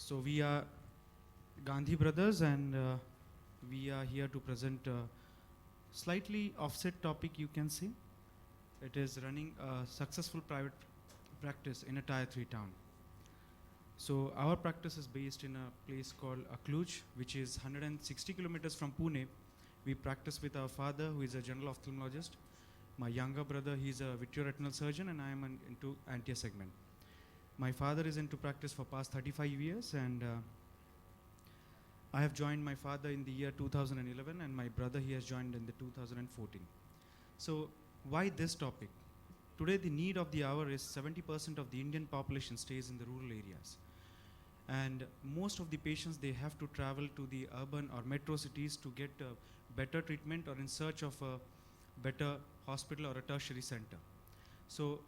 So we are Gandhi brothers, and we are here to present a slightly offset topic, you can say. It is running a successful private practice in a tier 3 town. So our practice is based in a place called Cluj, which is 160 kilometers from Pune. We practice with our father, who is a general ophthalmologist. My younger brother, he's a vitreoretinal surgeon, and I am into anterior segment. My father is into practice for past 35 years, and I have joined my father in the year 2011, and my brother, he has joined in the 2014. So why this topic? Today the need of the hour is 70% of the Indian population stays in the rural areas. And most of the patients, they have to travel to the urban or metro cities to get better treatment or in search of a better hospital or a tertiary center. So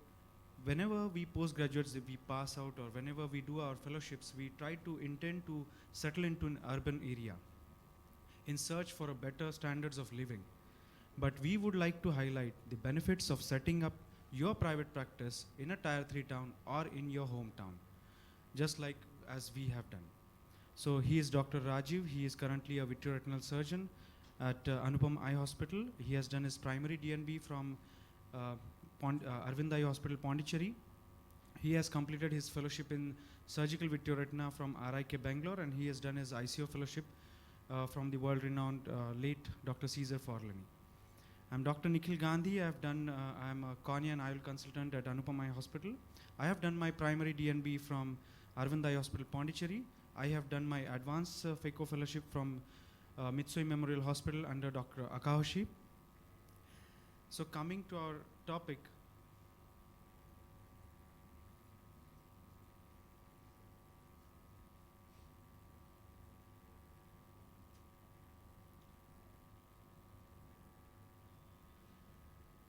whenever we postgraduates, if we pass out, or whenever we do our fellowships, we try to intend to settle into an urban area in search for a better standards of living. But we would like to highlight the benefits of setting up your private practice in a tier 3 town or in your hometown, just like as we have done. So he is Dr. Rajiv. He is currently a vitreoretinal surgeon at Anupam Eye Hospital. He has done his primary DNB from Arvind Eye Hospital, Pondicherry. He has completed his fellowship in surgical vitreoretina from RIK Bangalore, and he has done his ICO fellowship from the world-renowned late Dr. Caesar Forlani. I'm Dr. Nikhil Gandhi. I'm a cornea and eye consultant at Anupam Eye Hospital. I have done my primary DNB from Arvind Eye Hospital, Pondicherry. I have done my advanced phaco fellowship from Mitsui Memorial Hospital under Dr. Akahoshi. So coming to our topic,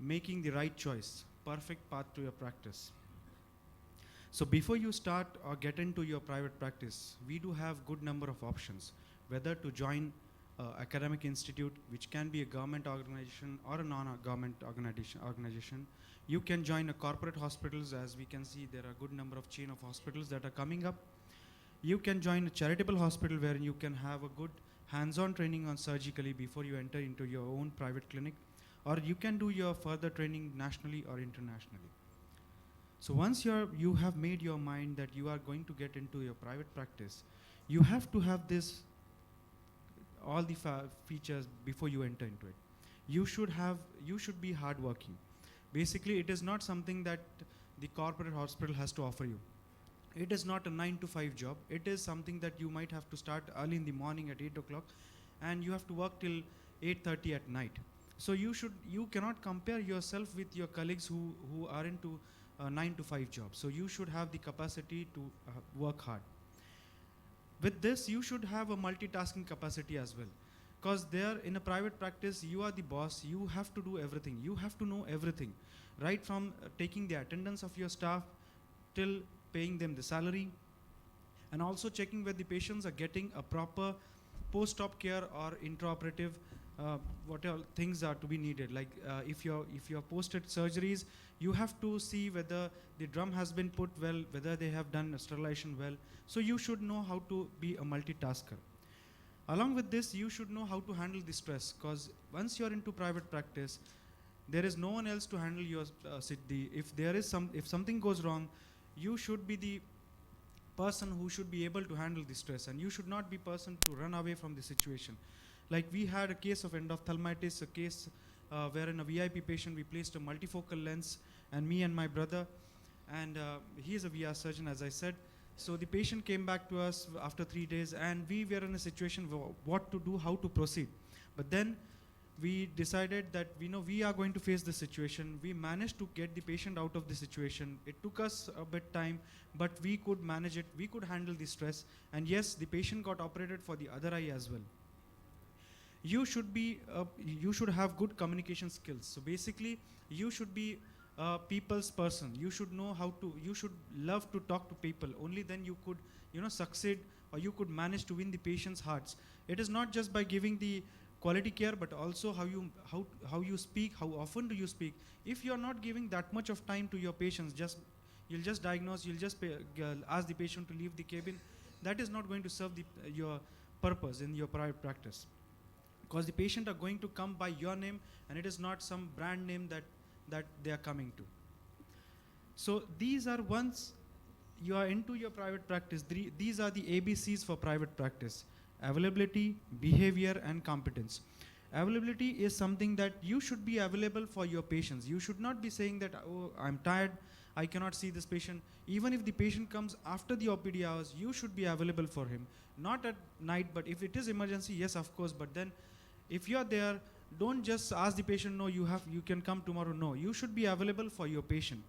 making the right choice, perfect path to your practice. So before you start or get into your private practice, we do have good number of options, whether to join academic institute, which can be a government organization or a non-government organization. You can join a corporate hospitals. As we can see, there are a good number of chain of hospitals that are coming up. You can join a charitable hospital where you can have a good hands-on training on surgically before you enter into your own private clinic, or you can do your further training nationally or internationally. So once you have made your mind that you are going to get into your private practice, you have to have this all the features before you enter into it. You should be hardworking. Basically, it is not something that the corporate hospital has to offer you. It is not a 9 to 5 job. It is something that you might have to start early in the morning at 8 o'clock, and you have to work till 8:30 at night. So you cannot compare yourself with your colleagues who are into 9 to 5 jobs. So you should have the capacity to work hard. With this, you should have a multitasking capacity as well, because there in a private practice, you are the boss. You have to do everything. You have to know everything, right from taking the attendance of your staff till paying them the salary, and also checking whether the patients are getting a proper post-op care or intraoperative what all things are to be needed. Like if you're posted surgeries, you have to see whether the drum has been put well, whether they have done sterilization well. So you should know how to be a multitasker. Along with this, you should know how to handle the stress, because once you're into private practice, there is no one else to handle your if something goes wrong, you should be the person who should be able to handle the stress, and you should not be person to run away from the situation. Like we had a case of endophthalmitis, a case wherein a VIP patient, we placed a multifocal lens, and me and my brother, and he is a VR surgeon, as I said. So the patient came back to us after 3 days, and we were in a situation what to do, how to proceed. But then we decided that we are going to face this situation. We managed to get the patient out of the situation. It took us a bit time, but we could manage it. We could handle the stress, and yes, the patient got operated for the other eye as well. You should have good communication skills. So basically, you should be a people's person. You should know you should love to talk to people. Only then you could, succeed, or you could manage to win the patient's hearts. It is not just by giving the quality care, but also how you speak, how often do you speak. If you are not giving that much of time to your patients, you'll just diagnose, you'll just ask the patient to leave the cabin, that is not going to serve your purpose in your private practice. Because the patient are going to come by your name, and it is not some brand name that they are coming to. So these are, once you are into your private practice, these are the ABCs for private practice: availability, behavior, and competence. Availability is something that you should be available for your patients. You should not be saying that, oh, I'm tired, I cannot see this patient. Even if the patient comes after the OPD hours, you should be available for him. Not at night, but if it is emergency, yes, of course. But then if you are there, don't just ask the patient, no, you can come tomorrow. No, you should be available for your patient.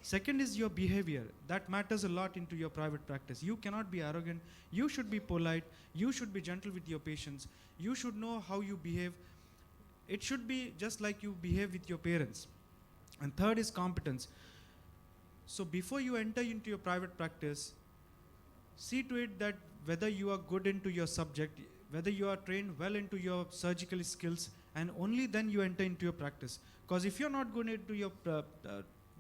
Second is your behavior. That matters a lot into your private practice. You cannot be arrogant. You should be polite. You should be gentle with your patients. You should know how you behave. It should be just like you behave with your parents. And third is competence. So before you enter into your private practice, see to it that whether you are good into your subject, whether you are trained well into your surgical skills, and only then you enter into your practice. Because if you're not good into your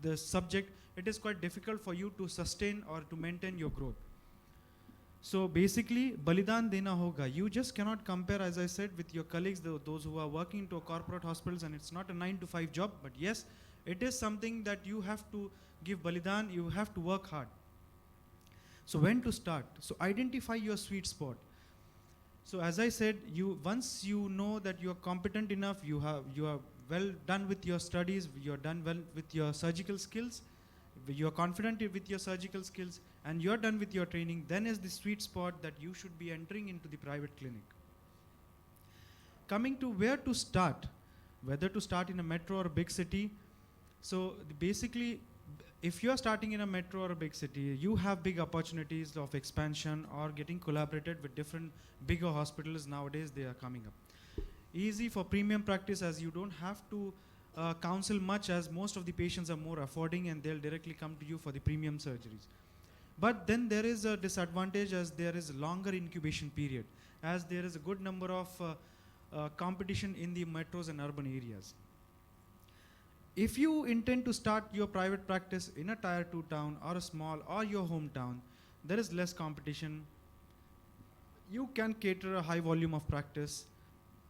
the subject, it is quite difficult for you to sustain or to maintain your growth. So basically, balidan dena hoga. You just cannot compare, as I said, with your colleagues, those who are working into corporate hospitals, and it's not a 9-to-5 job, but yes, it is something that you have to give balidan, you have to work hard. So when to start? So identify your sweet spot. So as I said, once you know that you are competent enough, you are well done with your studies, you're done well with your surgical skills, you're confident with your surgical skills, and you're done with your training, then is the sweet spot that you should be entering into the private clinic. Coming to where to start, whether to start in a metro or a big city. So basically, if you're starting in a metro or a big city, you have big opportunities of expansion or getting collaborated with different bigger hospitals. Nowadays they are coming up. Easy for premium practice, as you don't have to counsel much, as most of the patients are more affording and they'll directly come to you for the premium surgeries. But then there is a disadvantage, as there is longer incubation period, as there is a good number of competition in the metros and urban areas. If you intend to start your private practice in a tier 2 town or a small or your hometown, there is less competition. You can cater a high volume of practice,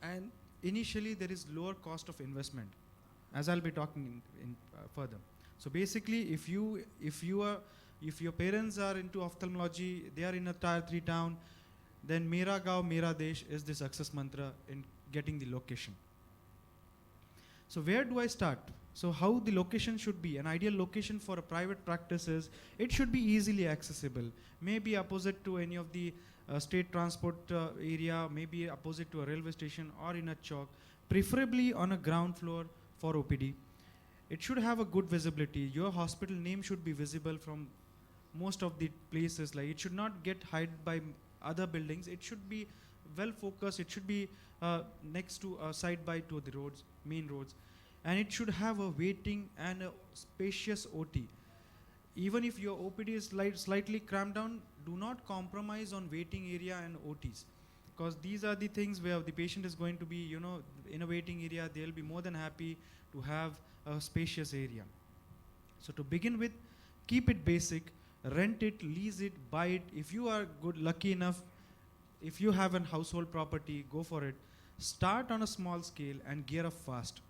and initially there is lower cost of investment, as I'll be talking in further. So basically, if your parents are into ophthalmology, they are in a tier 3 town, then Mera Gaon, Mera Desh is the success mantra in getting the location. So where do I start? So how the location should be? An ideal location for a private practice is, it should be easily accessible. Maybe opposite to any of the state transport area, maybe opposite to a railway station or in a chalk, preferably on a ground floor for OPD. It should have a good visibility. Your hospital name should be visible from most of the places. Like, it should not get hid by other buildings. It should be well focused. It should be next to side by to the roads, main roads, and it should have a waiting and a spacious OT. Even if your OPD is slightly cramped down, do not compromise on waiting area and OTs, because these are the things where the patient is going to be, in a waiting area. They'll be more than happy to have a spacious area. So to begin with, keep it basic. Rent it, lease it, buy it. If you are lucky enough, if you have a household property, go for it. Start on a small scale and gear up fast.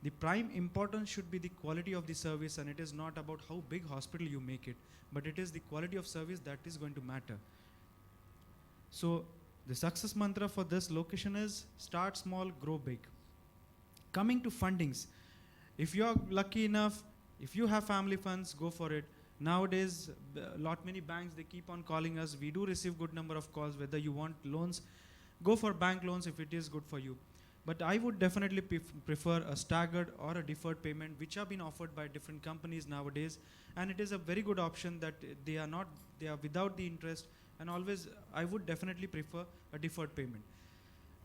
The prime importance should be the quality of the service, and it is not about how big hospital you make it, but it is the quality of service that is going to matter. So the success mantra for this location is, start small, grow big. Coming to fundings, if you are lucky enough, if you have family funds, go for it. Nowadays, many banks, they keep on calling us. We do receive good number of calls. Whether you want loans, go for bank loans if it is good for you. But I would definitely prefer a staggered or a deferred payment, which have been offered by different companies nowadays. And it is a very good option that they are without the interest. And always, I would definitely prefer a deferred payment.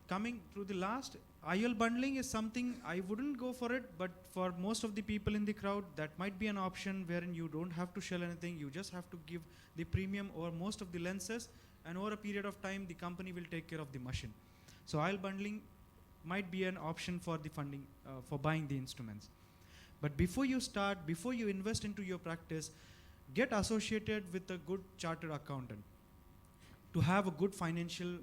Coming to the last, IL bundling is something I wouldn't go for it, but for most of the people in the crowd, that might be an option wherein you don't have to shell anything. You just have to give the premium over most of the lenses, and over a period of time, the company will take care of the machine. So IL bundling might be an option for the funding, for buying the instruments. But before you start, before you invest into your practice, get associated with a good chartered accountant. to have a good financial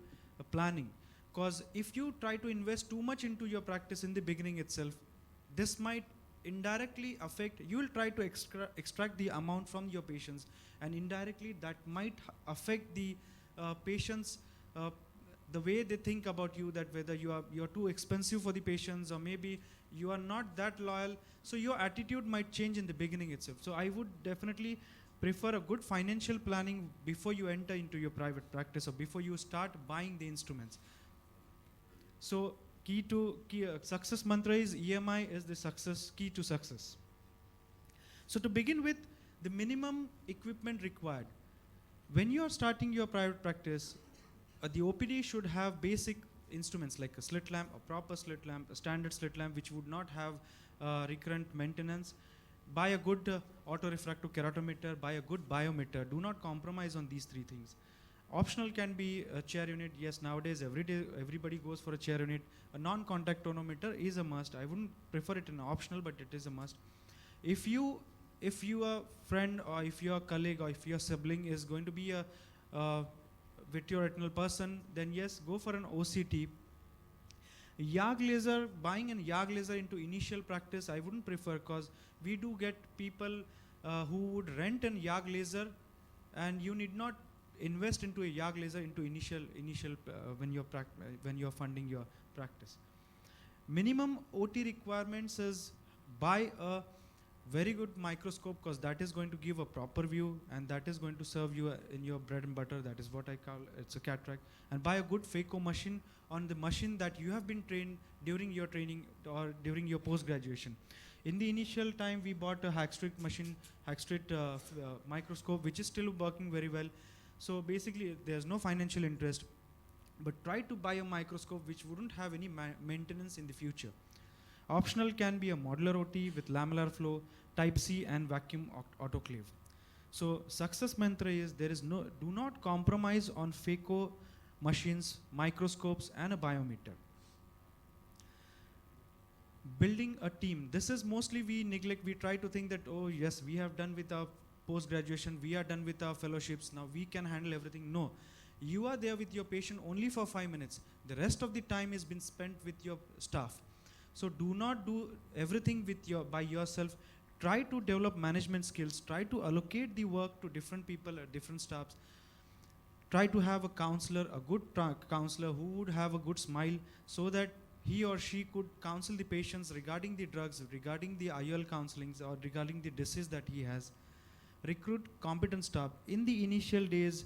planning. Because if you try to invest too much into your practice in the beginning itself, this might indirectly affect, you will try to extract the amount from your patients, and indirectly that might affect the patients, the way they think about you, that whether you're too expensive for the patients, or maybe you are not that loyal. So your attitude might change in the beginning itself. So I would definitely prefer a good financial planning before you enter into your private practice, or before you start buying the instruments. So success mantra is EMI is the success key to success. So to begin with, the minimum equipment required. When you are starting your private practice, the OPD should have basic instruments like a slit lamp, a proper slit lamp, a standard slit lamp which would not have recurrent maintenance. Buy a good autorefractive keratometer, buy a good biometer. Do not compromise on these three things. Optional can be a chair unit. Yes, nowadays everybody goes for a chair unit. A non-contact tonometer is a must. I wouldn't prefer it in optional, but it is a must. If your friend, or if your colleague, or if your sibling is going to be a vitreoretinal person, then yes, go for an OCT. YAG laser, buying an YAG laser into initial practice, I wouldn't prefer, because we do get people who would rent an YAG laser, and you need not invest into a YAG laser into initial when you're funding your practice. Minimum OT requirements is buy a very good microscope, because that is going to give a proper view, and that is going to serve you in your bread and butter. That is what I call it's a cataract. And buy a good phaco machine, on the machine that you have been trained during your training or during your post-graduation. In the initial time, we bought a Hackstreet machine, Hackstreet microscope, which is still working very well. So basically, there's no financial interest, but try to buy a microscope which wouldn't have any maintenance in the future. Optional can be a modular OT with lamellar flow, type C, and vacuum autoclave. So success mantra is do not compromise on phaco machines, microscopes, and a biometer. Building a team. This is mostly we neglect. We try to think that, oh yes, we have done with our post-graduation, we are done with our fellowships, now we can handle everything. No, you are there with your patient only for 5 minutes. The rest of the time is been spent with your staff. So do not do everything by yourself. Try to develop management skills. Try to allocate the work to different people at different staffs. Try to have a counselor, a good counselor who would have a good smile, so that he or she could counsel the patients regarding the drugs, regarding the IOL counselings, or regarding the disease that he has. Recruit competent staff. In the initial days,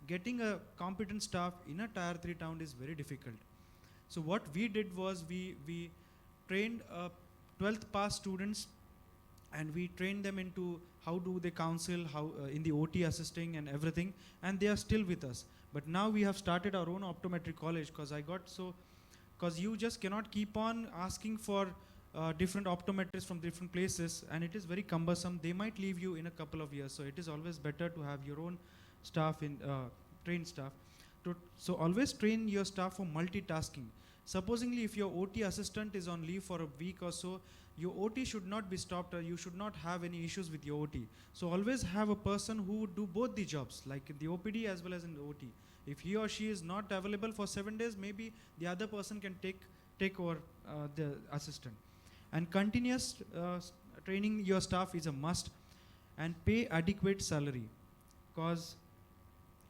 getting a competent staff in a tier 3 town is very difficult. So what we did was we trained 12th pass students, and we trained them into how do they counsel, how in the OT assisting and everything, and they are still with us. But now we have started our own optometry college, because you just cannot keep on asking for different optometrists from different places, and it is very cumbersome. They might leave you in a couple of years, so it is always better to have your own staff, trained staff. So always train your staff for multitasking. Supposingly, if your OT assistant is on leave for a week or so, your OT should not be stopped, or you should not have any issues with your OT. So always have a person who would do both the jobs, like in the OPD as well as in the OT. If he or she is not available for 7 days, maybe the other person can take over the assistant. And continuous training your staff is a must, and pay adequate salary, because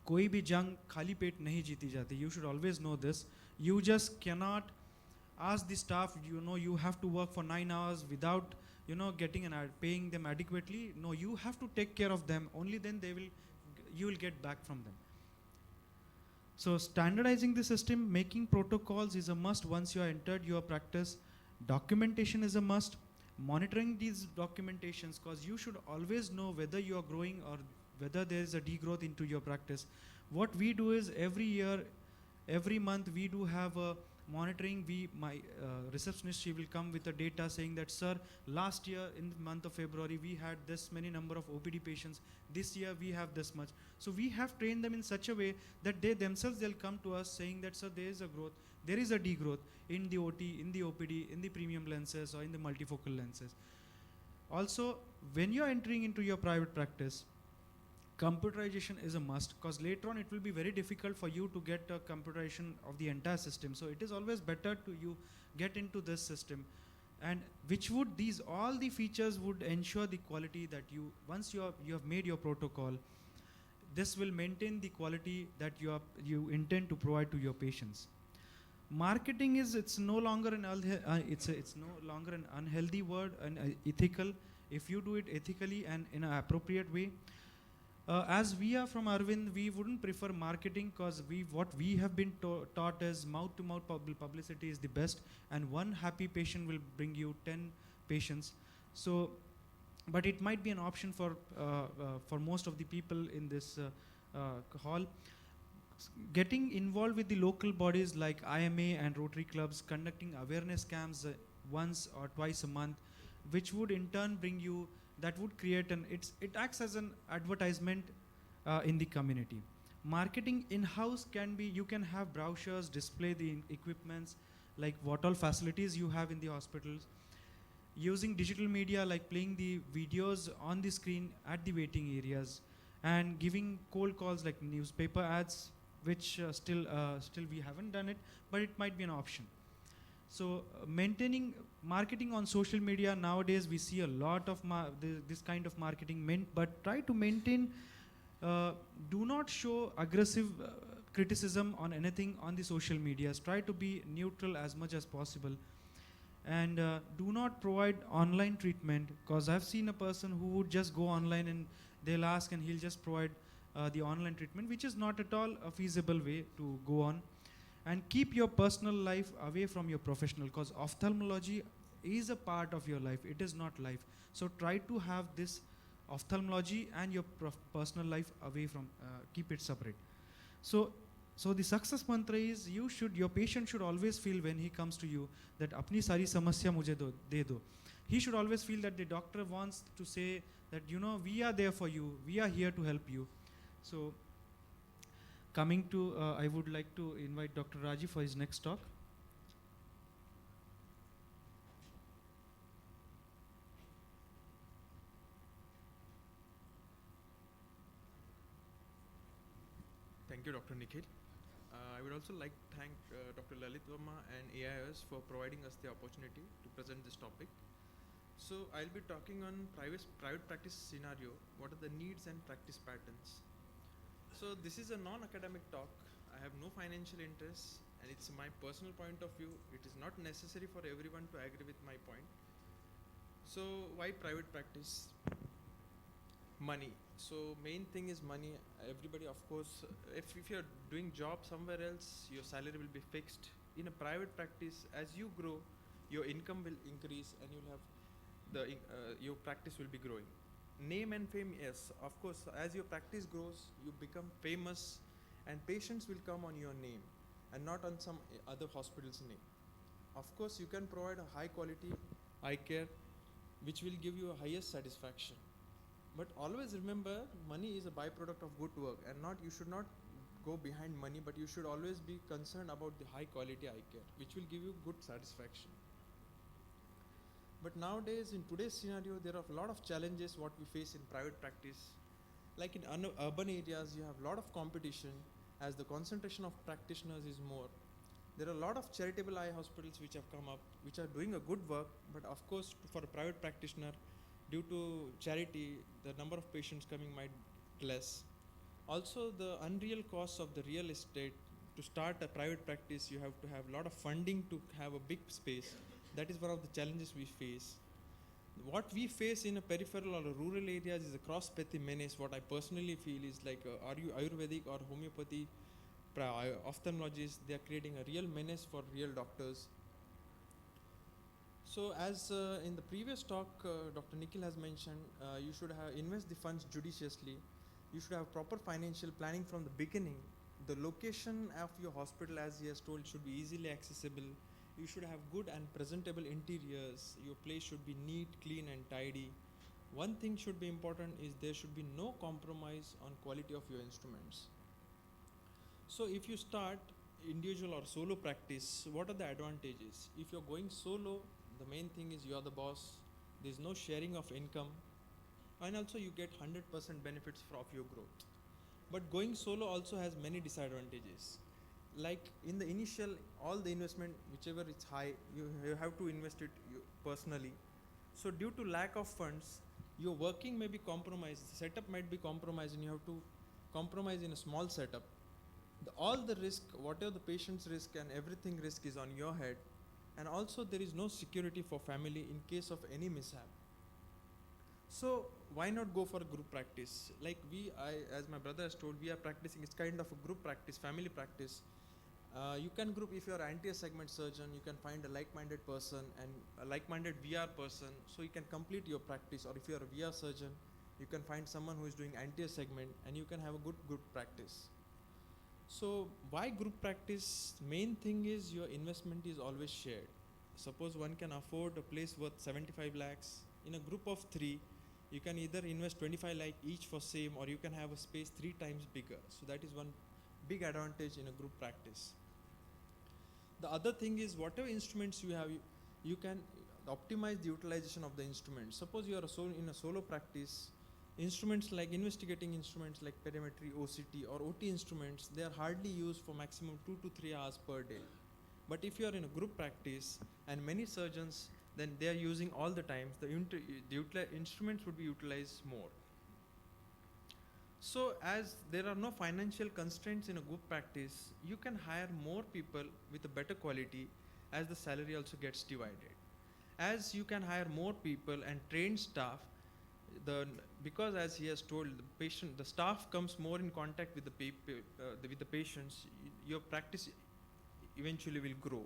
koi bhi jang khali pet nahi jeeti jati. You should always know this. You just cannot ask the staff, you have to work for 9 hours without, getting paying them adequately. No, you have to take care of them. Only then you will get back from them. So standardizing the system, making protocols is a must once you are entered your practice. Documentation is a must. Monitoring these documentations, because you should always know whether you are growing or whether there is a degrowth into your practice. What we do is every year, every month we do have a monitoring. My receptionist, she will come with the data saying that, sir, last year in the month of February we had this many number of OPD patients. This year we have this much. So we have trained them in such a way that they themselves, they'll come to us saying that, sir, there is a growth, there is a degrowth in the OT, in the OPD, in the premium lenses, or in the multifocal lenses. Also, when you're entering into your private practice, computerization is a must, because later on it will be very difficult for you to get a computerization of the entire system. So it is always better to you get into this system, and which would these all the features would ensure the quality that you once you have made your protocol, this will maintain the quality that you intend to provide to your patients. Marketing is it's no longer it's no longer an unhealthy word and ethical if you do it ethically and in an appropriate way. As we are from Arvind, we wouldn't prefer marketing, because what we have been taught is mouth-to-mouth publicity is the best, and one happy patient will bring you 10 patients. So, but it might be an option for most of the people in this hall. Getting involved with the local bodies like IMA and Rotary clubs, conducting awareness camps once or twice a month, which would in turn bring you, that would create it acts as an advertisement in the community. Marketing in-house can be, you can have brochures, display the equipments, like what all facilities you have in the hospitals. Using digital media, like playing the videos on the screen at the waiting areas, and giving cold calls like newspaper ads, which still we haven't done it, but it might be an option. So maintaining marketing on social media nowadays, we see a lot of this kind of marketing, but try to maintain, do not show aggressive criticism on anything on the social medias. Try to be neutral as much as possible, and do not provide online treatment, because I've seen a person who would just go online and they'll ask and he'll just provide the online treatment, which is not at all a feasible way to go on. And keep your personal life away from your professional, because ophthalmology is a part of your life, it is not life. So try to have this ophthalmology and your personal life away from, keep it separate. So the success mantra is, your patient should always feel when he comes to you that apni sari samasya mujhe de do. He should always feel that the doctor wants to say that, we are there for you, we are here to help you. So coming to, I would like to invite Dr. Raji for his next talk. Thank you, Dr. Nikhil. I would also like to thank Dr. Lalit Verma and AIOS for providing us the opportunity to present this topic. So I'll be talking on private practice scenario, what are the needs and practice patterns. So this is a non-academic talk. I have no financial interests, and it's my personal point of view. It is not necessary for everyone to agree with my point. So why private practice? Money. So main thing is money. Everybody, of course, if you're doing job somewhere else, your salary will be fixed. In a private practice, as you grow, your income will increase, and you'll have your practice will be growing. Name and fame, yes, of course, as your practice grows, you become famous, and patients will come on your name and not on some other hospital's name. Of course, you can provide a high quality eye care which will give you a highest satisfaction. But always remember, money is a byproduct of good work, and you should not go behind money, but you should always be concerned about the high quality eye care which will give you good satisfaction. But nowadays, in today's scenario, there are a lot of challenges what we face in private practice. Like in urban areas, you have a lot of competition as the concentration of practitioners is more. There are a lot of charitable eye hospitals which have come up, which are doing a good work, but of course, for a private practitioner, due to charity, the number of patients coming might be less. Also, the unreal costs of the real estate. To start a private practice, you have to have a lot of funding to have a big space. That is one of the challenges we face. What we face in a peripheral or a rural areas is a cross-pathy menace. What I personally feel is like, are you Ayurvedic or homeopathy ophthalmologists, they are creating a real menace for real doctors. So as in the previous talk, Dr. Nikhil has mentioned, you should invest the funds judiciously. You should have proper financial planning from the beginning. The location of your hospital, as he has told, should be easily accessible. You should have good and presentable interiors. Your place should be neat, clean and tidy. One thing should be important is there should be no compromise on quality of your instruments. So if you start individual or solo practice, what are the advantages? If you're going solo, the main thing is you're the boss. There's no sharing of income. and also you get 100% benefits of your growth. But going solo also has many disadvantages. Like in the initial, all the investment, whichever it's high, you have to invest it personally. So due to lack of funds, your working may be compromised, the setup might be compromised, and you have to compromise in a small setup. All the risk, whatever the patient's risk and everything risk is on your head, and also there is no security for family in case of any mishap. So why not go for a group practice? Like as my brother has told, we are practicing. It's kind of a group practice, family practice. You can group, if you are anterior segment surgeon, you can find a like-minded person and a like-minded VR person, so you can complete your practice. Or if you are a VR surgeon, you can find someone who is doing anterior segment, and you can have a good group practice. So why group practice? Main thing is your investment is always shared. Suppose one can afford a place worth 75 lakhs. In a group of 3, you can either invest 25 lakh each for same, or you can have a space 3 times bigger. So that is one big advantage in a group practice. The other thing is, whatever instruments you have, you can optimize the utilization of the instruments. Suppose you are in a solo practice, instruments like investigating instruments like perimetry, OCT or OT instruments, they are hardly used for maximum 2 to 3 hours per day. But if you are in a group practice and many surgeons, then they are using all the time, the instruments would be utilized more. So as there are no financial constraints in a group practice, you can hire more people with a better quality, as the salary also gets divided. As you can hire more people and train staff, because as he has told, the staff comes more in contact with the patients, your practice eventually will grow.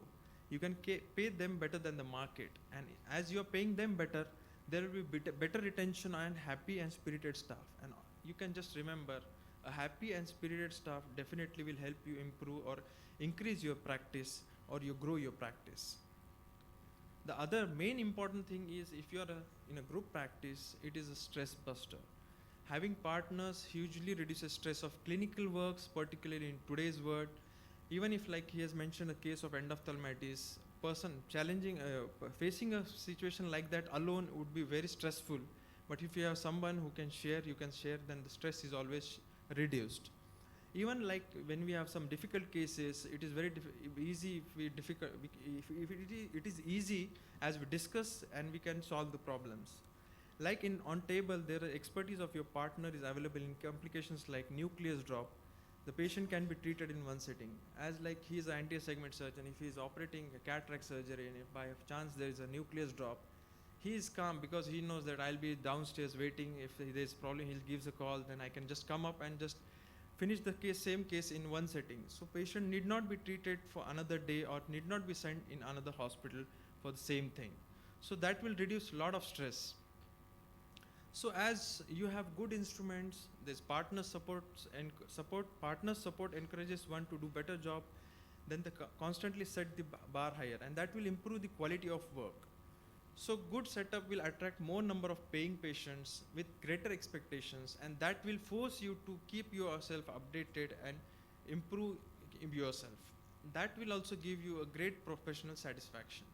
You can pay them better than the market, and as you are paying them better, there will be better retention and happy and spirited staff. And you can just remember, a happy and spirited staff definitely will help you improve or increase your practice, or you grow your practice. The other main important thing is, if you are in a group practice, it is a stress buster. Having partners hugely reduces stress of clinical works, particularly in today's world. Even if, like he has mentioned, a case of endophthalmitis, person facing a situation like that alone would be very stressful. But if you have someone who can share, then the stress is always reduced. Even like when we have some difficult cases, it is very easy if it is easy as we discuss and we can solve the problems. Like on table, there are expertise of your partner is available in complications like nucleus drop. The patient can be treated in one sitting. As like he is an anterior segment surgeon, if he is operating a cataract surgery and if by chance there is a nucleus drop, he is calm because he knows that I'll be downstairs waiting. If there is problem, he'll give a call, then I can just come up and just finish the same case in one setting. So patient need not be treated for another day or need not be sent in another hospital for the same thing. So that will reduce a lot of stress. So as you have good instruments, there's partner support encourages one to do better job, then they constantly set the bar higher, and that will improve the quality of work. So good setup will attract more number of paying patients with greater expectations, and that will force you to keep yourself updated and improve yourself. That will also give you a great professional satisfaction.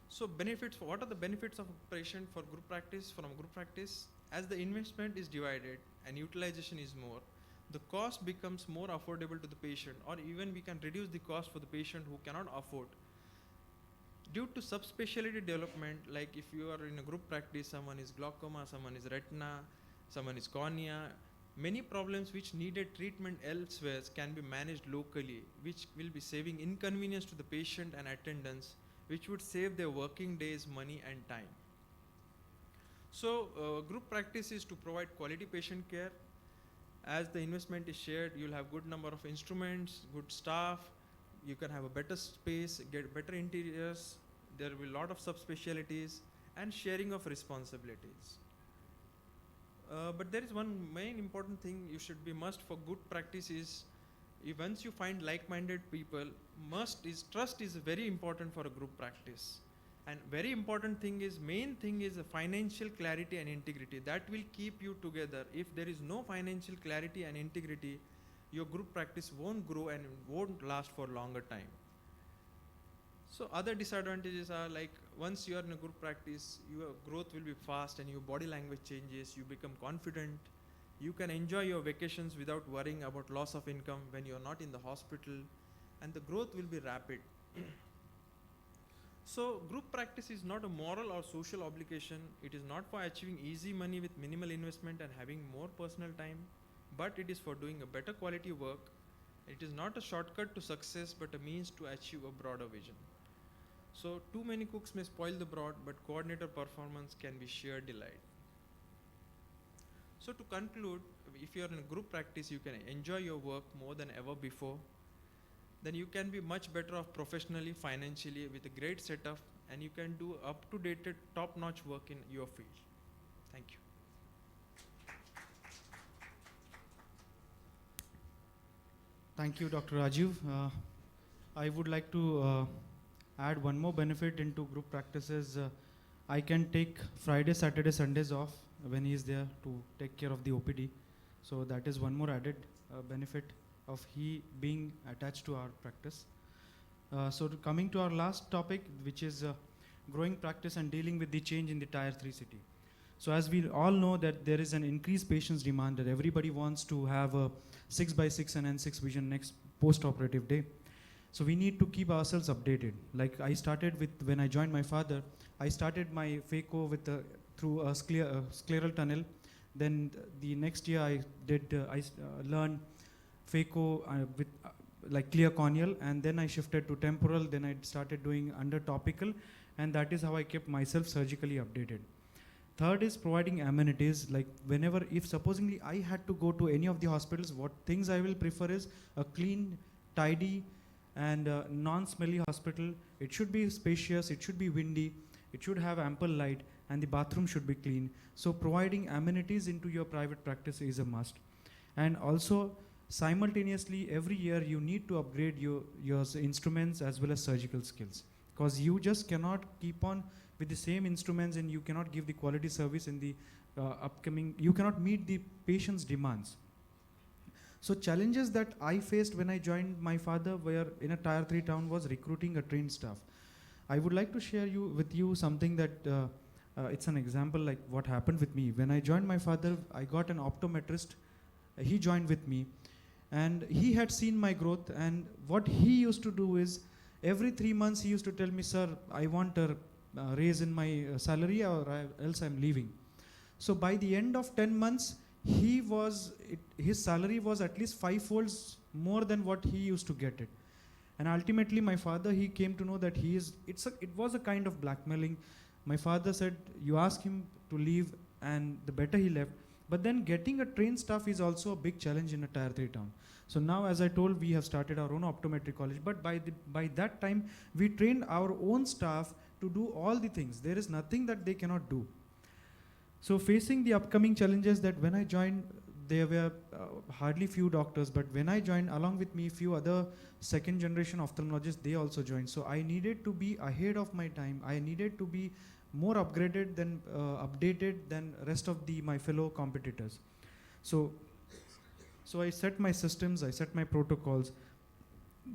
So benefits, what are the benefits of a patient for group practice, from group practice? As the investment is divided and utilization is more, the cost becomes more affordable to the patient, or even we can reduce the cost for the patient who cannot afford. Due to subspecialty development, like if you are in a group practice, someone is glaucoma, someone is retina, someone is cornea, many problems which needed treatment elsewhere can be managed locally, which will be saving inconvenience to the patient and attendants, which would save their working days, money and time. So group practice is to provide quality patient care. As the investment is shared, you'll have good number of instruments, good staff, you can have a better space, get better interiors, there will be a lot of subspecialties and sharing of responsibilities. But there is one main important thing you should be must for good practice is, once you find like-minded people, trust is very important for a group practice. And very important thing is, main thing is financial clarity and integrity. That will keep you together. If there is no financial clarity and integrity, your group practice won't grow and won't last for longer time. So other disadvantages are like once you are in a group practice, your growth will be fast and your body language changes, you become confident, you can enjoy your vacations without worrying about loss of income when you are not in the hospital, and the growth will be rapid. So group practice is not a moral or social obligation. It is not for achieving easy money with minimal investment and having more personal time, but it is for doing a better quality work. It is not a shortcut to success but a means to achieve a broader vision. So too many cooks may spoil the broth, but coordinator performance can be sheer delight. So to conclude, if you are in a group practice, you can enjoy your work more than ever before. Then you can be much better off professionally, financially, with a great setup, and you can do up-to-date, top-notch work in your field. Thank you. Thank you, Dr. Rajiv. I would like to add one more benefit into group practices. I can take Friday, Saturday, Sundays off when he is there to take care of the OPD. So that is one more added benefit of he being attached to our practice. So coming to our last topic, which is growing practice and dealing with the change in the Tier 3 city. So as we all know that there is an increased patient's demand, that everybody wants to have a 6x6 and N6 vision next post-operative day. So we need to keep ourselves updated. Like I started with, when I joined my father, I started my phaco with through a scleral tunnel. Then the next year I did, learned phaco with like clear corneal, and then I shifted to temporal, then I started doing under topical, and that is how I kept myself surgically updated. Third is providing amenities, like whenever, if supposingly I had to go to any of the hospitals, what things I will prefer is a clean, tidy, and non-smelly hospital. It should be spacious, it should be windy, it should have ample light, and the bathroom should be clean. So providing amenities into your private practice is a must. And also, simultaneously, every year you need to upgrade your instruments as well as surgical skills, because you just cannot keep on with the same instruments and you cannot give the quality service in the you cannot meet the patient's demands. So challenges that I faced when I joined my father were in a Tier 3 town was recruiting a trained staff. I would like to share with you something that it's an example like what happened with me. When I joined my father, I got an optometrist. He joined with me, and he had seen my growth, and what he used to do is every 3 months he used to tell me, sir, I want a raise in my salary or else I'm leaving. So by the end of 10 months, his salary was at least 5-folds more than what he used to get it. And ultimately my father, he came to know that it was a kind of blackmailing. My father said, you ask him to leave, and the better he left. But then getting a trained staff is also a big challenge in a Tier 3 town. So now, as I told, we have started our own optometry college, but by that time, we trained our own staff to do all the things. There is nothing that they cannot do. So facing the upcoming challenges, that when I joined, there were hardly few doctors, but when I joined, along with me, few other second generation ophthalmologists, they also joined. So I needed to be ahead of my time. I needed to be more upgraded than updated than rest of my fellow competitors. So I set my systems, I set my protocols.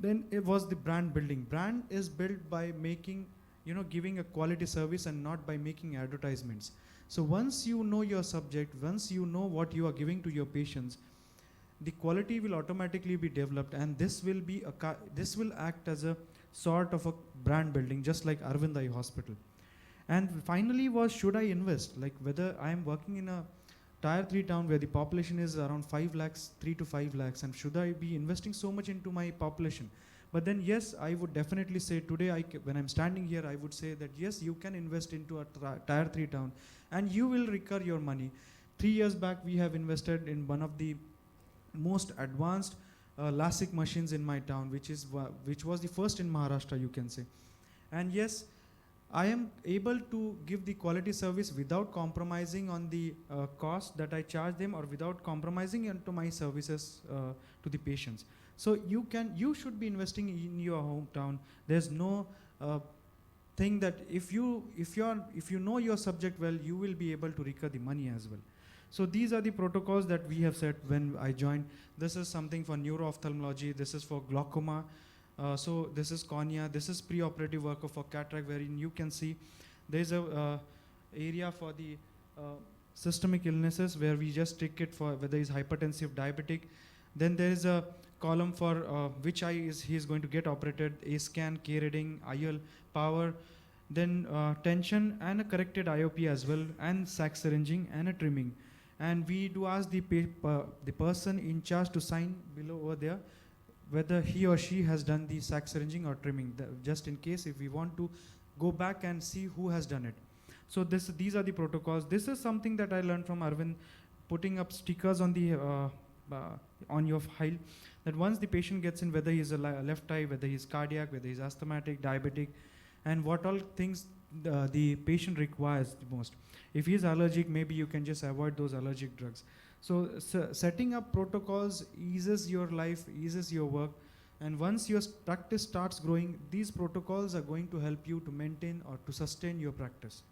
Then it was the brand building. Brand is built by making, giving a quality service and not by making advertisements. So once you know your subject, once you know what you are giving to your patients, the quality will automatically be developed, and this will act as a sort of a brand building, just like Arvind Eye Hospital. And finally was, should I invest? Like whether I am working in a Tier 3 town where the population is around 5 lakhs, 3 to 5 lakhs, and should I be investing so much into my population? But then yes, I would definitely say today, when I'm standing here, I would say that yes, you can invest into a Tier 3 town and you will recur your money. 3 years back, we have invested in one of the most advanced LASIK machines in my town, which was the first in Maharashtra, you can say. And yes, I am able to give the quality service without compromising on the cost that I charge them, or without compromising into my services to the patients. So you should be investing in your hometown. There's no thing that if you know your subject well, you will be able to recur the money as well. So these are the protocols that we have set when I joined. This is something for neuro-ophthalmology. This is for glaucoma. So this is cornea. This is preoperative workup for cataract, wherein you can see there's a area for the systemic illnesses where we just take it for whether he's hypertensive, diabetic. Then there is a column for which eye is he is going to get operated, A scan, K reading, IL, power, then tension and a corrected IOP as well, and sac syringing and a trimming. And we do ask the person in charge to sign below over there whether he or she has done the sac syringing or trimming, just in case if we want to go back and see who has done it. So these are the protocols. This is something that I learned from Arvind, putting up stickers on the on your file, that once the patient gets in, whether he's a left eye, whether he's cardiac, whether he's asthmatic, diabetic, and what all things the patient requires the most. If he's allergic, maybe you can just avoid those allergic drugs. So setting up protocols eases your life, eases your work, and once your practice starts growing, these protocols are going to help you to maintain or to sustain your practice.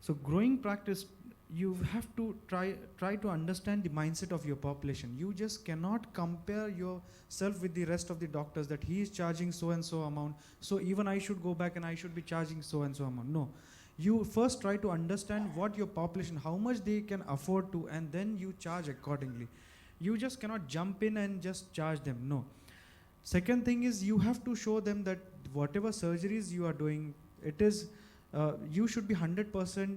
So growing practice, you have to try to understand the mindset of your population. You just cannot compare yourself with the rest of the doctors that he is charging so and so amount, so even I should go back and I should be charging so and so amount. No. You first try to understand what your population, how much they can afford to, and then you charge accordingly. You just cannot jump in and just charge them. No. Second thing is, you have to show them that whatever surgeries you are doing, it is you should be 100%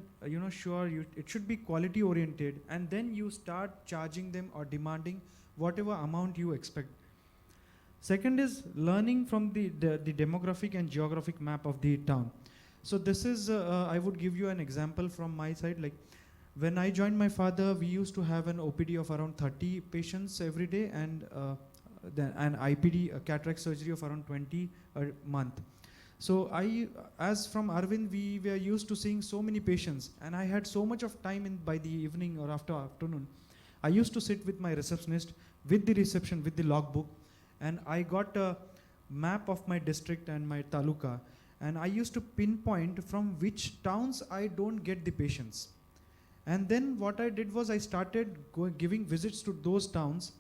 sure. It should be quality oriented, and then you start charging them or demanding whatever amount you expect. Second is learning from the demographic and geographic map of the town. So this is, I would give you an example from my side. Like when I joined my father, we used to have an OPD of around 30 patients every day, and then an IPD, a cataract surgery of around 20 a month. So as from Arvind, we were used to seeing so many patients, and I had so much of time by the evening or afternoon. I used to sit with my receptionist, with the reception, with the logbook, and I got a map of my district and my taluka, and I used to pinpoint from which towns I don't get the patients. And then what I did was I started giving visits to those towns,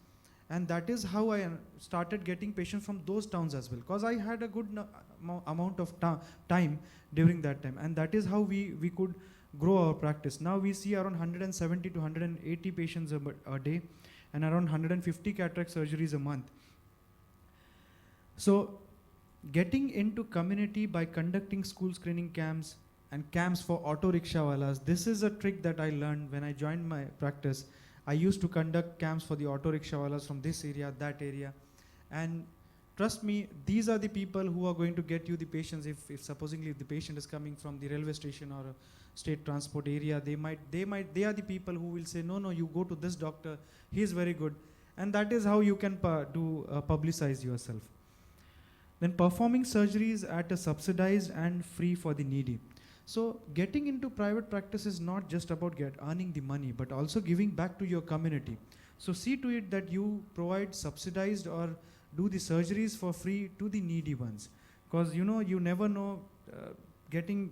and that is how I started getting patients from those towns as well, because I had a good amount of time during that time, and that is how we could grow our practice. Now we see around 170 to 180 patients a day, and around 150 cataract surgeries a month. So getting into community by conducting school screening camps and camps for auto rickshawalas, this is a trick that I learned when I joined my practice. I used to conduct camps for the auto rickshawalas from this area, that area, and trust me, these are the people who are going to get you the patients. If supposedly the patient is coming from the railway station or a state transport area, they are the people who will say, no, you go to this doctor, he is very good. And that is how you can publicize yourself. Then performing surgeries at a subsidized and free for the needy. So getting into private practice is not just about earning the money, but also giving back to your community. So see to it that you provide subsidized or do the surgeries for free to the needy ones, because you never know, getting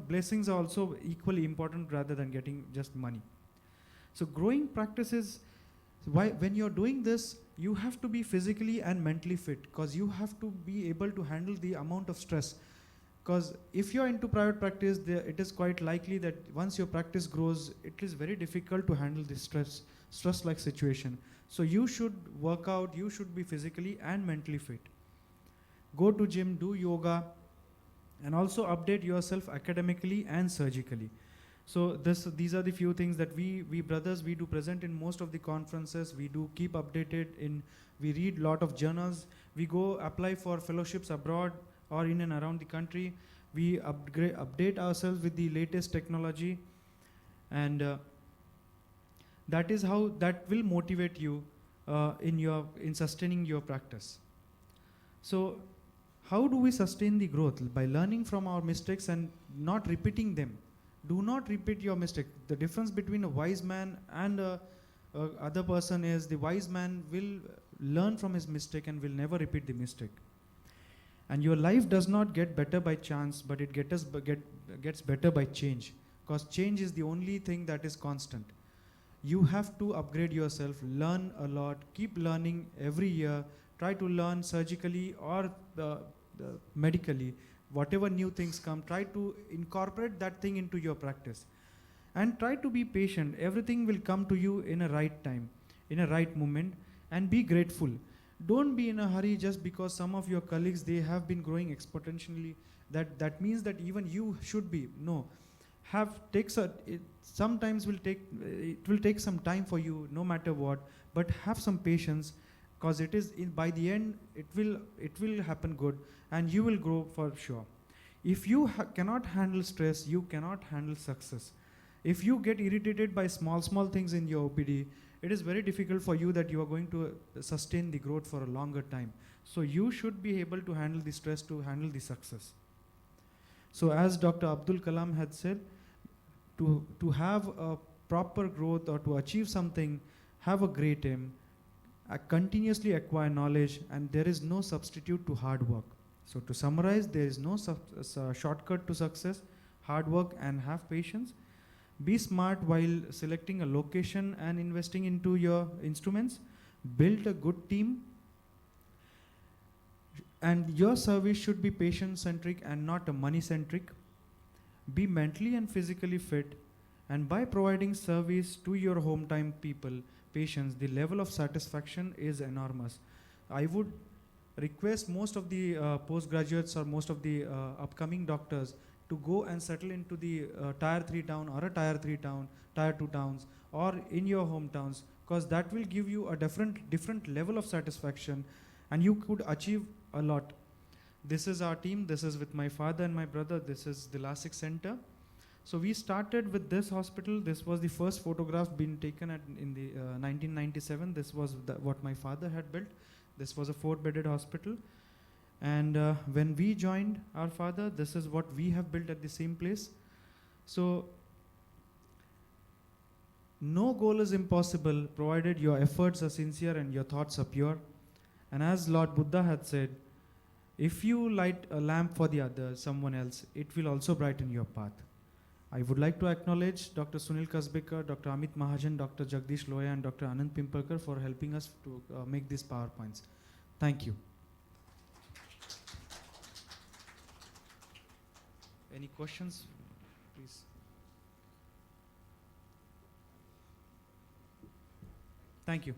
blessings are also equally important rather than getting just money. So growing practices, when you're doing this, you have to be physically and mentally fit, because you have to be able to handle the amount of stress. Because if you're into private practice, it is quite likely that once your practice grows, it is very difficult to handle this stress-like situation. So you should work out, you should be physically and mentally fit. Go to gym, do yoga, and also update yourself academically and surgically. So these are the few things that we brothers, we do present in most of the conferences. We do keep updated we read lot of journals. We go apply for fellowships abroad or in and around the country. We update ourselves with the latest technology, and that is how that will motivate you in sustaining your practice. So how do we sustain the growth? By learning from our mistakes and not repeating them. Do not repeat your mistake. The difference between a wise man and a other person is the wise man will learn from his mistake and will never repeat the mistake. And your life does not get better by chance, but it gets better by change, because change is the only thing that is constant. You have to upgrade yourself, learn a lot, keep learning every year, try to learn surgically or medically. Whatever new things come, try to incorporate that thing into your practice. And try to be patient. Everything will come to you in a right time, in a right moment, and be grateful. Don't be in a hurry just because some of your colleagues, they have been growing exponentially. That means that even you should be. No. Sometimes it will take some time for you, no matter what, but have some patience, because by the end it will happen good, and you will grow for sure. If you cannot handle stress, you cannot handle success. If you get irritated by small things in your OPD, it is very difficult for you that you are going to sustain the growth for a longer time. So you should be able to handle the stress, to handle the success. So as Dr. Abdul Kalam had said, to have a proper growth or to achieve something, have a great aim, continuously acquire knowledge, and there is no substitute to hard work. So to summarize, there is no shortcut to success. Hard work and have patience. Be smart while selecting a location and investing into your instruments. Build a good team. And your service should be patient-centric and not a money-centric. Be mentally and physically fit. And by providing service to your home-time people, patients, the level of satisfaction is enormous. I would request most of the postgraduates or most of the upcoming doctors to go and settle into the tier 3 town or a tier 3 town, tier 2 towns, or in your hometowns, because that will give you a different level of satisfaction, and you could achieve a lot. This is our team. This is with my father and my brother. This is the LASIK Center. So we started with this hospital. This was the first photograph being taken in the 1997. This was what my father had built. This was a 4-bedded hospital. And when we joined our father, this is what we have built at the same place. So no goal is impossible provided your efforts are sincere and your thoughts are pure. And as Lord Buddha had said, if you light a lamp for the other, someone else, it will also brighten your path. I would like to acknowledge Dr. Sunil Kasbekar, Dr. Amit Mahajan, Dr. Jagdish Loya, and Dr. Anand Pimpalkar for helping us to make these PowerPoints. Thank you. Any questions, please? Thank you.